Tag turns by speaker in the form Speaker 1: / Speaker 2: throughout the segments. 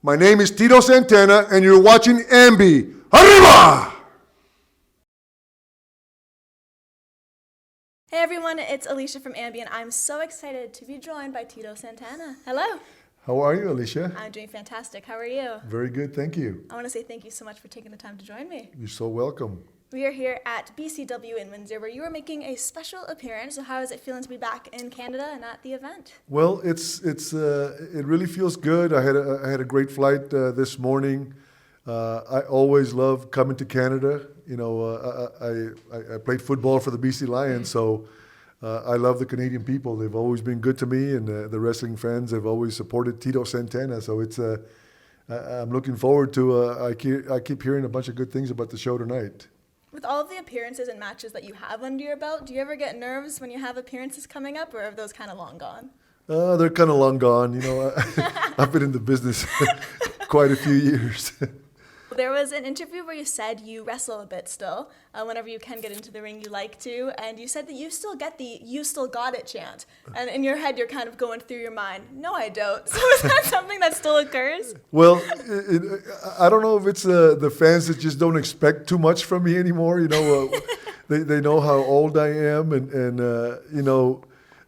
Speaker 1: My name is Tito Santana, and you're watching AMBY. Arriba!
Speaker 2: Hey everyone, it's Alicia from AMBY, and I'm so excited to be joined by Tito Santana. Hello.
Speaker 1: How are you, Alicia?
Speaker 2: I'm doing fantastic. How are you?
Speaker 1: Very good, thank you.
Speaker 2: I want to say thank you so much for taking the time to join me.
Speaker 1: You're so welcome.
Speaker 2: We are here at BCW in Windsor, where you are making a special appearance. So how is it feeling to be back in Canada and at the event?
Speaker 1: Well, it really feels good. I had a great flight this morning. I always love coming to Canada. You know, I played football for the BC Lions, so I love the Canadian people. They've always been good to me, and the wrestling fans have always supported Tito Santana. So I'm looking forward to. I keep hearing a bunch of good things about the show tonight.
Speaker 2: With all of the appearances and matches that you have under your belt, do you ever get nerves when you have appearances coming up, or are those kind of long gone?
Speaker 1: They're kind of long gone. You know, I've been in the business quite a few years.
Speaker 2: There was an interview where you said you wrestle a bit still. Whenever you can get into the ring, you like to. And you said that you still get the "you still got it" chant. And in your head, you're kind of going through your mind, no, I don't. So is that something that still occurs?
Speaker 1: Well, I don't know if it's the fans that just don't expect too much from me anymore. You know, they know how old I am. And you know,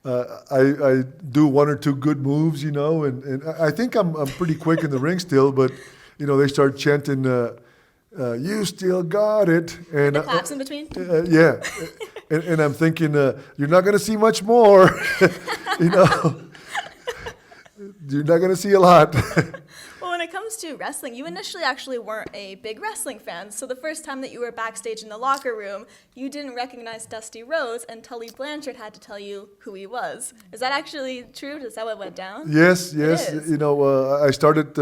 Speaker 1: I do one or two good moves, you know. And I think I'm pretty quick in the ring still, but you know, they start chanting, "You still got it," and
Speaker 2: the claps in between.
Speaker 1: Yeah, and I'm thinking, you're not going to see much more. You know, you're not going to see a lot.
Speaker 2: Well, when it comes to wrestling, you initially actually weren't a big wrestling fan. So the first time that you were backstage in the locker room, you didn't recognize Dusty Rhodes, and Tully Blanchard had to tell you who he was. Is that actually true? Is that what went down?
Speaker 1: Yes. You know, I started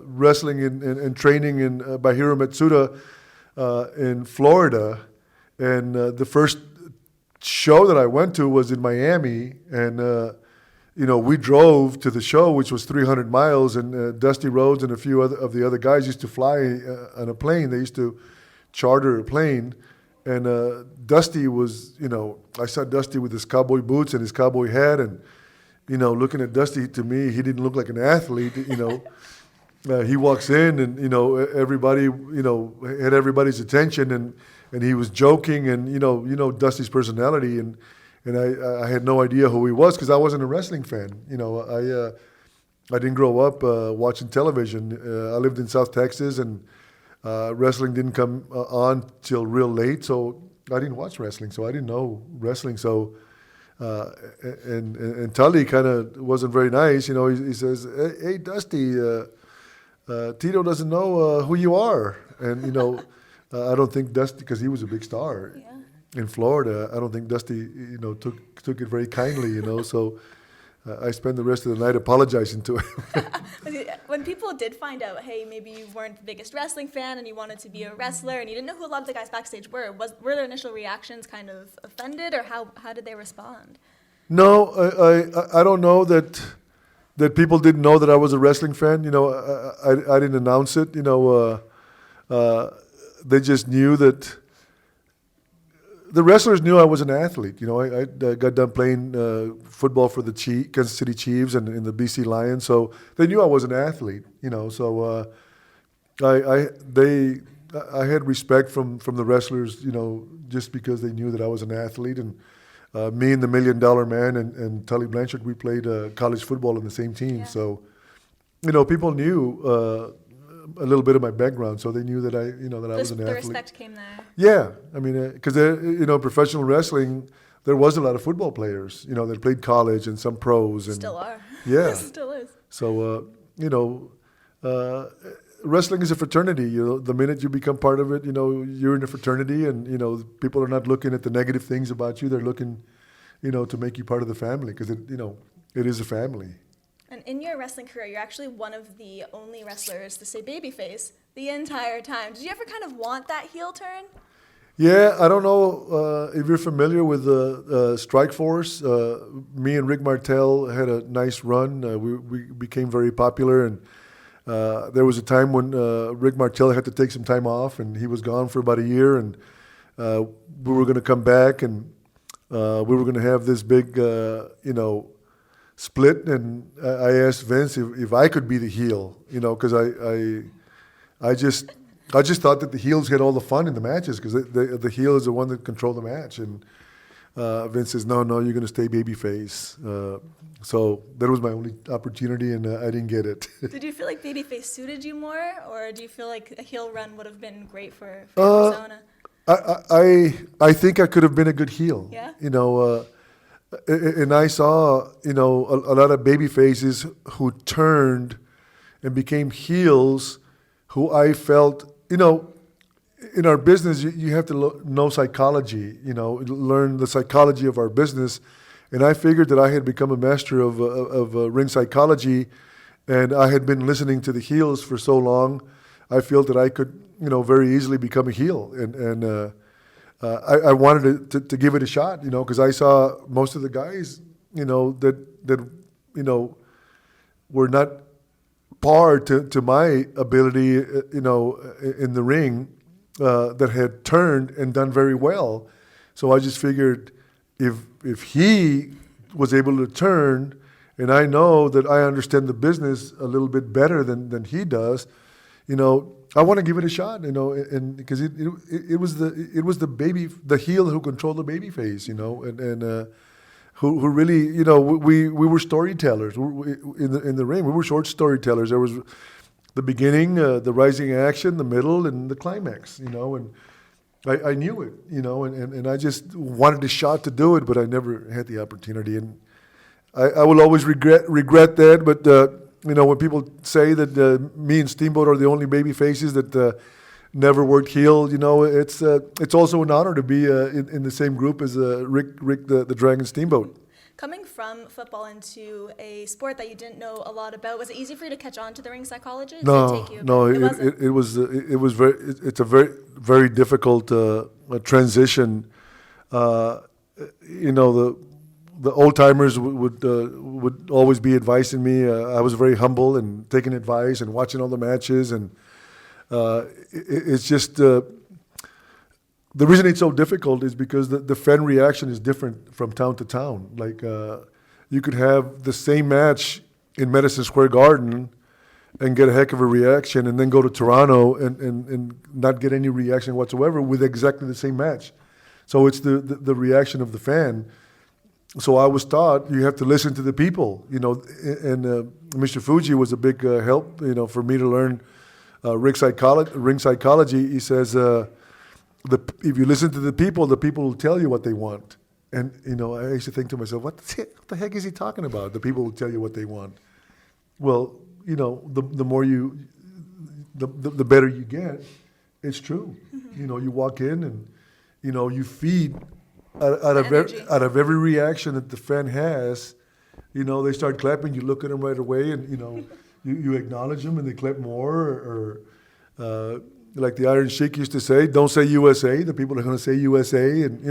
Speaker 1: wrestling and training by Hiro Matsuda in Florida, and the first show that I went to was in Miami, and you know, we drove to the show, which was 300 miles, and Dusty Rhodes and a few of the other guys used to fly on a plane. They used to charter a plane, and Dusty was, you know, I saw Dusty with his cowboy boots and his cowboy hat, and, you know, looking at Dusty, to me, he didn't look like an athlete, you know. He walks in, and, you know, everybody, you know, had everybody's attention, and he was joking, and, you know Dusty's personality, and I had no idea who he was because I wasn't a wrestling fan. You know, I didn't grow up watching television. I lived in South Texas, and wrestling didn't come on till real late, so I didn't watch wrestling. So I didn't know wrestling. So and Tully kind of wasn't very nice. You know, he says, "Hey Dusty, Tito doesn't know who you are," and you know, I don't think Dusty, because he was a big star.
Speaker 2: Yeah.
Speaker 1: In Florida, I don't think Dusty, you know, took it very kindly, you know. So I spent the rest of the night apologizing to him.
Speaker 2: When people did find out, hey, maybe you weren't the biggest wrestling fan and you wanted to be a wrestler and you didn't know who a lot of the guys backstage were their initial reactions kind of offended, or how did they respond?
Speaker 1: No, I don't know that people didn't know that I was a wrestling fan. You know, I didn't announce it. You know, they just knew that. The wrestlers knew I was an athlete. You know, I got done playing football for the Kansas City Chiefs and in the BC Lions, so they knew I was an athlete. You know, so I had respect from the wrestlers. You know, just because they knew that I was an athlete, and me and the $1 Million Man and Tully Blanchard, we played college football in the same team.
Speaker 2: Yeah.
Speaker 1: So, you know, people knew a little bit of my background, so they knew that I was an athlete.
Speaker 2: The respect came there.
Speaker 1: Yeah, I mean, because you know, professional wrestling, there was a lot of football players, you know, that played college and some pros. And
Speaker 2: Still are.
Speaker 1: Yeah.
Speaker 2: Still is.
Speaker 1: So you know, wrestling is a fraternity. You know, the minute you become part of it, you know, you're in a fraternity, and you know, people are not looking at the negative things about you. They're looking, you know, to make you part of the family, because it is a family.
Speaker 2: And in your wrestling career, you're actually one of the only wrestlers to say babyface the entire time. Did you ever kind of want that heel turn?
Speaker 1: Yeah, I don't know if you're familiar with Strike Force. Me and Rick Martel had a nice run. We became very popular, and there was a time when Rick Martel had to take some time off, and he was gone for about a year, and we were going to come back, and we were going to have this big, you know, split, and I asked Vince if I could be the heel, because I just thought that the heels had all the fun in the matches because the heel is the one that controlled the match, and Vince says, no, you're going to stay babyface. So that was my only opportunity, and I didn't get it.
Speaker 2: Did you feel like babyface suited you more, or do you feel like a heel run would have been great for your persona?
Speaker 1: I think I could have been a good heel.
Speaker 2: Yeah?
Speaker 1: And I saw, a lot of baby faces who turned and became heels who I felt, in our business, you have to know psychology, learn the psychology of our business. And I figured that I had become a master of ring psychology, and I had been listening to the heels for so long. I felt that I could, very easily become a heel. And I wanted to give it a shot, because I saw most of the guys, that were not par to my ability, in the ring, that had turned and done very well. So I just figured if he was able to turn, and I know that I understand the business a little bit better than he does, I want to give it a shot, and because it was the heel who controlled the baby face, and who really, we were storytellers in the ring. We were short storytellers. There was the beginning, the rising action, the middle, and the climax, and I knew it, and I just wanted a shot to do it, but I never had the opportunity, and I will always regret that. But when people say that me and Steamboat are the only baby faces that never worked heel, it's also an honor to be in the same group as Rick the Dragon Steamboat.
Speaker 2: Coming from football into a sport that you didn't know a lot about, was it easy for you to catch on to the ring psychology?
Speaker 1: No, it was it's a very, very difficult transition. The old timers would always be advising me. I was very humble and taking advice and watching all the matches, and it's just the reason it's so difficult is because the fan reaction is different from town to town. Like you could have the same match in Madison Square Garden and get a heck of a reaction, and then go to Toronto and not get any reaction whatsoever with exactly the same match. So it's the reaction of the fan. So I was taught you have to listen to the people, and Mr. Fuji was a big help, for me to learn ring psychology. He says, if you listen to the people will tell you what they want. And, I used to think to myself, what the heck is he talking about? The people will tell you what they want. Well, the more the better you get, it's true. Mm-hmm. You walk in and, you feed out of every reaction that the fan has, they start clapping, you look at them right away, and, you acknowledge them and they clap more, or like the Iron Sheik used to say, don't say USA, the people are going to say USA, and,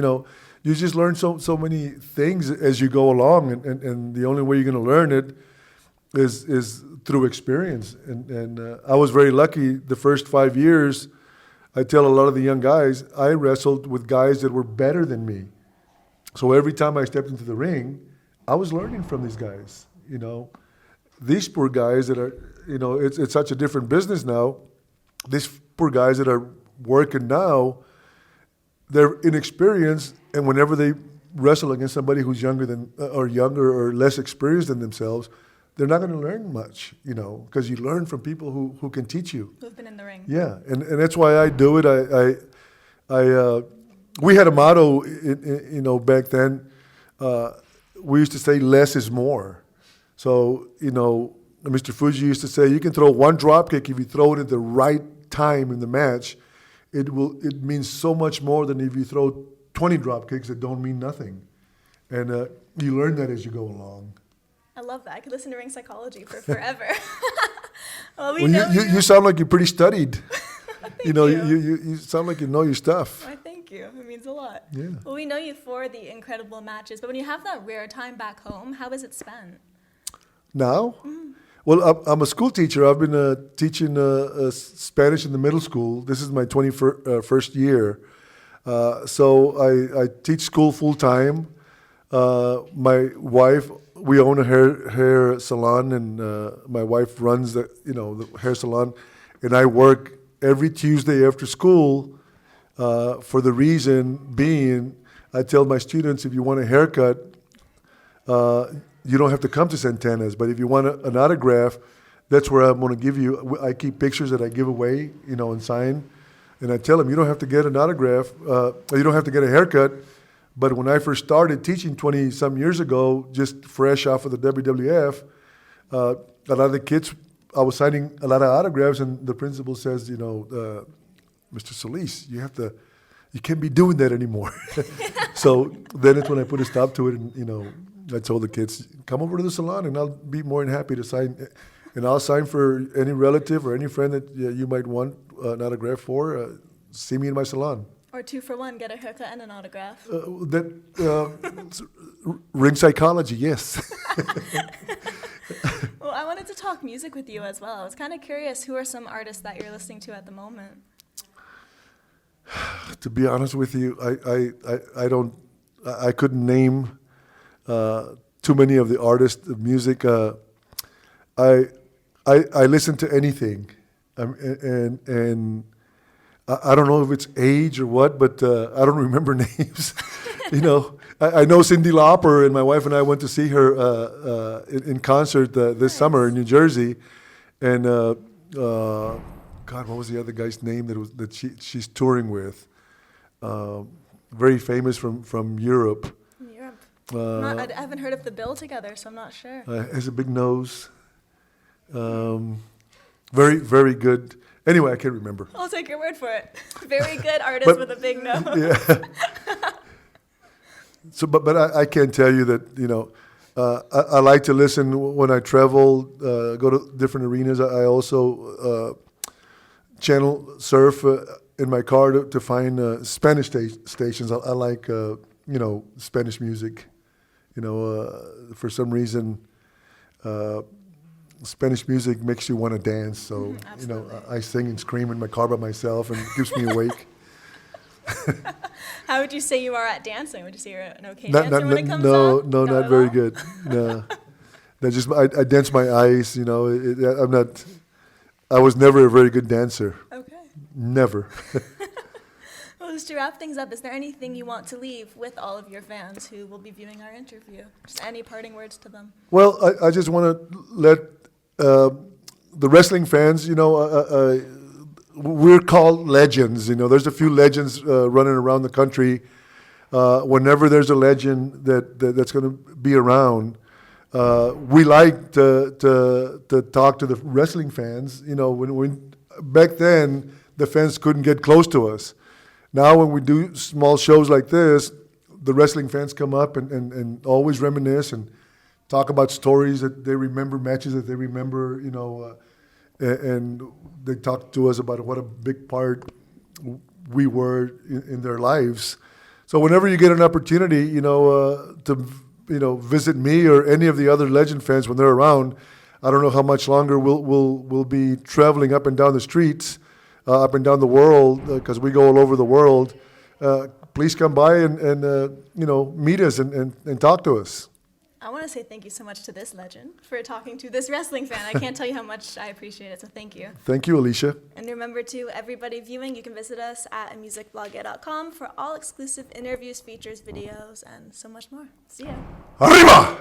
Speaker 1: you just learn so many things as you go along, and the only way you're going to learn it is through experience. And I was very lucky the first 5 years. I tell a lot of the young guys, I wrestled with guys that were better than me. So every time I stepped into the ring, I was learning from these guys. These poor guys that are, it's such a different business now. These poor guys that are working now, they're inexperienced, and whenever they wrestle against somebody who's younger or less experienced than themselves, they're not going to learn much, because you learn from people who can teach you.
Speaker 2: Who've been in the ring.
Speaker 1: Yeah, and that's why I do it. We had a motto, back then. We used to say less is more. So, Mr. Fuji used to say, you can throw one drop kick if you throw it at the right time in the match. It means so much more than if you throw 20 drop kicks that don't mean nothing. And you learn that as you go along.
Speaker 2: I love that. I could listen to ring psychology for forever. Well,
Speaker 1: you sound like you're pretty studied.
Speaker 2: Thank
Speaker 1: you.
Speaker 2: You.
Speaker 1: You sound like you know your stuff.
Speaker 2: Why, thank you. It means a lot.
Speaker 1: Yeah.
Speaker 2: Well, we know you for the incredible matches, but when you have that rare time back home, how is it spent?
Speaker 1: Now? Mm. Well, I'm a school teacher. I've been teaching Spanish in the middle school. This is my 21st year. So I teach school full time. My wife we own a hair salon, and my wife runs the hair salon, and I work every Tuesday after school. For the reason being, I tell my students, if you want a haircut, you don't have to come to Santana's, but if you want an autograph, that's where I'm going to give you. I keep pictures that I give away, and sign. And I tell them, you don't have to get an autograph, you don't have to get a haircut. But when I first started teaching 20-some years ago, just fresh off of the WWF, a lot of the kids, I was signing a lot of autographs, and the principal says, Mr. Solis, you can't be doing that anymore. So then it's when I put a stop to it, and I told the kids, come over to the salon, and I'll be more than happy to sign. And I'll sign for any relative or any friend that you might want an autograph for. See me in my salon.
Speaker 2: Or 2 for 1, get a haircut and an autograph.
Speaker 1: Ring psychology, yes.
Speaker 2: Well, I wanted to talk music with you as well. I was kind of curious, who are some artists that you're listening to at the moment?
Speaker 1: To be honest with you, I couldn't name too many of the artists of music. I listen to anything, and I don't know if it's age or what, but I don't remember names. I know Cyndi Lauper, and my wife and I went to see her in concert this summer in New Jersey, and God, what was the other guy's name that she's touring with? Very famous from Europe.
Speaker 2: I haven't heard of the bill together, so I'm not sure.
Speaker 1: Has a big nose. Very, very good. Anyway, I can't remember.
Speaker 2: I'll take your word for it. Very good artist with a big nose.
Speaker 1: Yeah. So, but I can tell you that I like to listen when I travel, go to different arenas. I also channel surf in my car to find Spanish stations. I like Spanish music. For some reason, Spanish music makes you want to dance. So I sing and scream in my car by myself, and it keeps me awake.
Speaker 2: How would you say you are at dancing? Would you say you're an okay dancer when it comes on?
Speaker 1: No, not very good. No, I dance my eyes. I was never a very good dancer.
Speaker 2: Okay.
Speaker 1: Never.
Speaker 2: Well, just to wrap things up, is there anything you want to leave with all of your fans who will be viewing our interview? Just any parting words to them?
Speaker 1: Well, I just want to let the wrestling fans, we're called legends. There's a few legends running around the country. Whenever there's a legend that's going to be around, we like to talk to the wrestling fans. When back then the fans couldn't get close to us. Now when we do small shows like this, the wrestling fans come up and always reminisce and talk about stories that they remember, matches that they remember, and they talk to us about what a big part we were in their lives. So whenever you get an opportunity, to visit me or any of the other legend fans when they're around, I don't know how much longer we'll be traveling up and down the streets, up and down the world, because we go all over the world. Please come by and meet us and talk to us.
Speaker 2: I want to say thank you so much to this legend for talking to this wrestling fan. I can't tell you how much I appreciate it, so thank you.
Speaker 1: Thank you, Alicia.
Speaker 2: And remember, to everybody viewing, you can visit us at musicblogger.com for all exclusive interviews, features, videos, and so much more. See ya.
Speaker 1: Arriba!